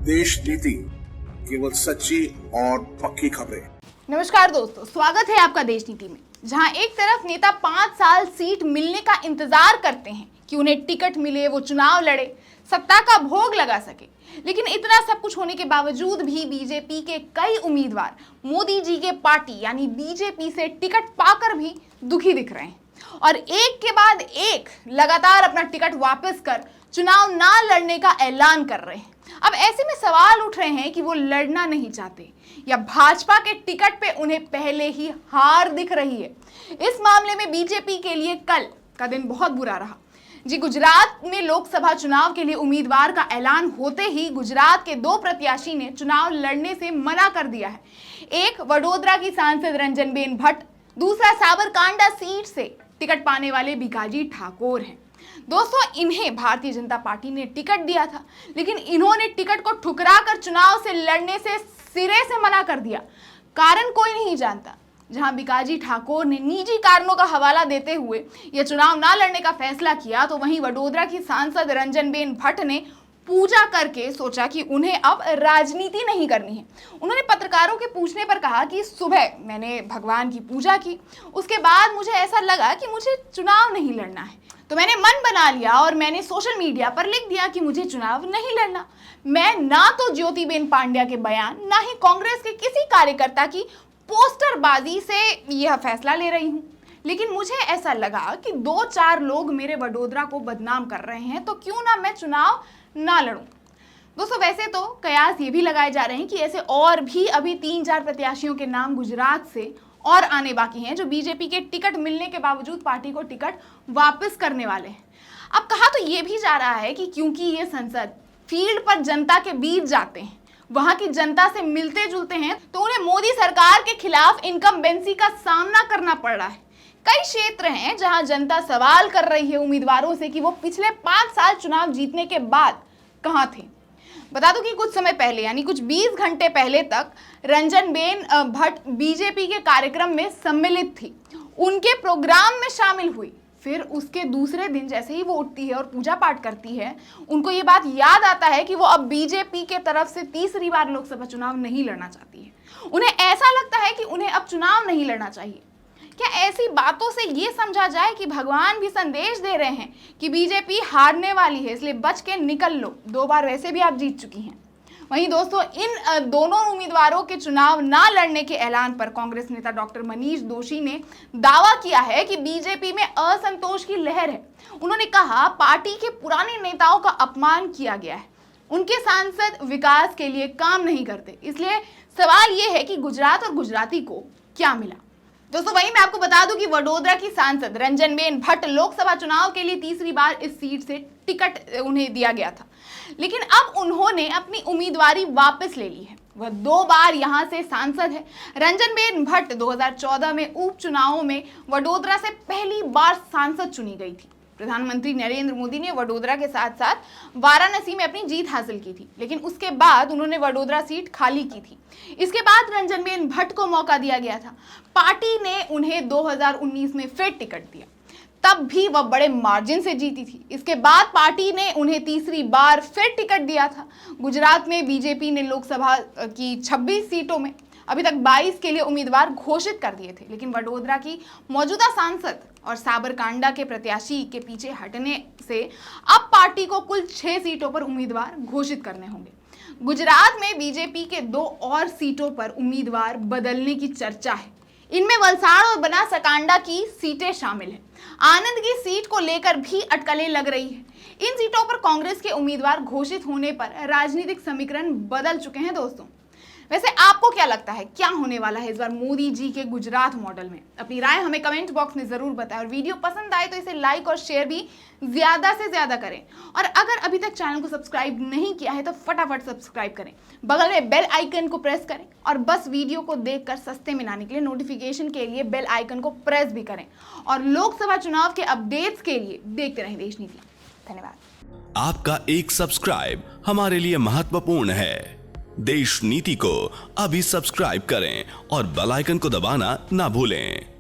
देश नीति, केवल सच्ची और पक्की खबरें। नमस्कार दोस्तों, स्वागत है आपका देश नीति में, जहां एक तरफ नेता 5 साल सीट मिलने का इंतजार करते हैं कि उन्हें टिकट मिले, वो चुनाव लड़े, सत्ता का भोग लगा सके। लेकिन इतना सब कुछ होने के बावजूद भी बीजेपी के कई उम्मीदवार मोदी जी के पार्टी यानी बीजेपी से टिकट पाकर भी दुखी दिख रहे हैं और एक के बाद एक लगातार अपना टिकट वापस कर चुनाव ना लड़ने का ऐलान कर रहे हैं। अब ऐसे में सवाल उठ रहे हैं कि वो लड़ना नहीं चाहते या भाजपा के टिकट पे उन्हें पहले ही हार दिख रही है। इस मामले में बीजेपी के लिए कल का दिन बहुत बुरा रहा जी। गुजरात में लोकसभा चुनाव के लिए उम्मीदवार का ऐलान होते ही गुजरात के 2 प्रत्याशी ने चुनाव लड़ने से मना कर दिया है। एक वडोदरा की सांसद रंजनबेन भट्ट, दूसरा साबरकांठा सीट से टिकट पाने वाले भिकाजी ठाकुर हैं। दोस्तों, इन्हें भारतीय जनता पार्टी ने टिकट दिया था, लेकिन इन्होंने टिकट को ठुकराकर चुनाव से लड़ने से सिरे से मना कर दिया। कारण कोई नहीं जानता। जहां भिकाजी ठाकुर ने निजी कारणों का हवाला देते हुए यह चुनाव ना लड़ने का फैसला किया, तो वहीं वडोदरा की सांसद रंजनबेन भट्ट ने पूजा करके सोचा कि उन्हें अब राजनीति नहीं करनी है। उन्होंने पत्रकारों के पूछने पर कहा कि सुबह मैंने भगवान की पूजा की, उसके बाद मुझे ऐसा लगा कि मुझे चुनाव नहीं लड़ना है, तो मैंने मन बना लिया और मैंने सोशल मीडिया पर लिख दिया कि मुझे चुनाव नहीं लड़ना। मैं ना तो ज्योतिबेन पांड्या के बयान, ना ही कांग्रेस के किसी कार्यकर्ता की पोस्टरबाजी से यह फैसला ले रही हूँ, लेकिन मुझे ऐसा लगा कि 2-4 लोग मेरे वडोदरा को बदनाम कर रहे हैं, तो क्यों ना मैं चुनाव ना लड़ूं। दोस्तों, वैसे तो कयास ये भी लगाए जा रहे हैं कि ऐसे और भी अभी 3-4 प्रत्याशियों के नाम गुजरात से और आने बाकी हैं, जो बीजेपी के टिकट मिलने के बावजूद पार्टी को टिकट वापस करने वाले हैं। अब कहा तो ये भी जा रहा है कि क्योंकि ये सांसद फील्ड पर जनता के बीच जाते हैं, वहां की जनता से मिलते जुलते हैं, तो उन्हें मोदी सरकार के खिलाफ इनकम्बेंसी का सामना करना पड़ रहा है। कई क्षेत्र हैं जहां जनता सवाल कर रही है उम्मीदवारों से कि वो पिछले 5 साल चुनाव जीतने के बाद कहां थे। बता दूं कि कुछ समय पहले यानी कुछ 20 घंटे पहले तक रंजनबेन भट्ट बीजेपी के कार्यक्रम में सम्मिलित थी, उनके प्रोग्राम में शामिल हुई। फिर उसके दूसरे दिन जैसे ही वो उठती है और पूजा पाठ करती है, उनको ये बात याद आता है कि वो अब बीजेपी के तरफ से तीसरी बार लोकसभा चुनाव नहीं लड़ना चाहती है। उन्हें ऐसा लगता है कि उन्हें अब चुनाव नहीं लड़ना चाहिए। क्या ऐसी बातों से ये समझा जाए कि भगवान भी संदेश दे रहे हैं कि बीजेपी हारने वाली है, इसलिए बच के निकल लो, 2 बार वैसे भी आप जीत चुकी हैं। वहीं दोस्तों, इन दोनों उम्मीदवारों के चुनाव ना लड़ने के ऐलान पर कांग्रेस नेता डॉक्टर मनीष दोशी ने दावा किया है कि बीजेपी में असंतोष की लहर है। उन्होंने कहा, पार्टी के पुराने नेताओं का अपमान किया गया है, उनके सांसद विकास के लिए काम नहीं करते, इसलिए सवाल यह है कि गुजरात और गुजराती को क्या मिला। दोस्तों, वहीं मैं आपको बता दूं कि वडोदरा की सांसद रंजनबेन भट्ट लोकसभा चुनाव के लिए तीसरी बार इस सीट से टिकट उन्हें दिया गया था, लेकिन अब उन्होंने अपनी उम्मीदवारी वापस ले ली है। वह 2 बार यहां से सांसद है। रंजनबेन भट्ट 2014 में उपचुनावों में वडोदरा से पहली बार सांसद चुनी गई थी। प्रधानमंत्री नरेंद्र मोदी ने वडोदरा के साथ साथ वाराणसी में अपनी जीत हासिल की थी, लेकिन उसके बाद उन्होंने वडोदरा सीट खाली की थी। इसके बाद रंजनबेन भट्ट को मौका दिया गया था। पार्टी ने उन्हें 2019 में फिर टिकट दिया, तब भी वह बड़े मार्जिन से जीती थी। इसके बाद पार्टी ने उन्हें तीसरी बार फिर टिकट दिया था। गुजरात में बीजेपी ने लोकसभा की 26 सीटों में अभी तक 22 के लिए उम्मीदवार घोषित कर दिए थे, लेकिन वडोदरा की मौजूदा सांसद और साबरकांठा के प्रत्याशी के पीछे हटने से अब पार्टी को कुल 6 सीटों पर उम्मीदवार घोषित करने होंगे। गुजरात में बीजेपी के 2 और सीटों पर उम्मीदवार बदलने की चर्चा है। इनमें वलसाड़ और बनासकांठा की सीटें शामिल हैं। आनंद की सीट को लेकर भी अटकलें लग रही है। इन सीटों पर कांग्रेस के उम्मीदवार घोषित होने पर राजनीतिक समीकरण बदल चुके हैं। दोस्तों, वैसे आपको क्या लगता है, क्या होने वाला है इस बार मोदी जी के गुजरात मॉडल में? अपनी राय हमें कमेंट बॉक्स में जरूर बताएं और वीडियो पसंद आए तो इसे लाइक और शेयर भी ज्यादा से ज्यादा करें। और अगर अभी तक चैनल को सब्सक्राइब नहीं किया है तो फटाफट सब्सक्राइब करें, बगल में बेल आइकन को प्रेस करें और बस वीडियो को देखकर सस्ते में लाने के लिए नोटिफिकेशन के लिए बेल आइकन को प्रेस भी करें। और लोकसभा चुनाव के अपडेट्स के लिए देखते रहें देश नीति। धन्यवाद। आपका एक सब्सक्राइब हमारे लिए महत्वपूर्ण है। देश नीति को अभी सब्सक्राइब करें और बेल आइकन को दबाना ना भूलें।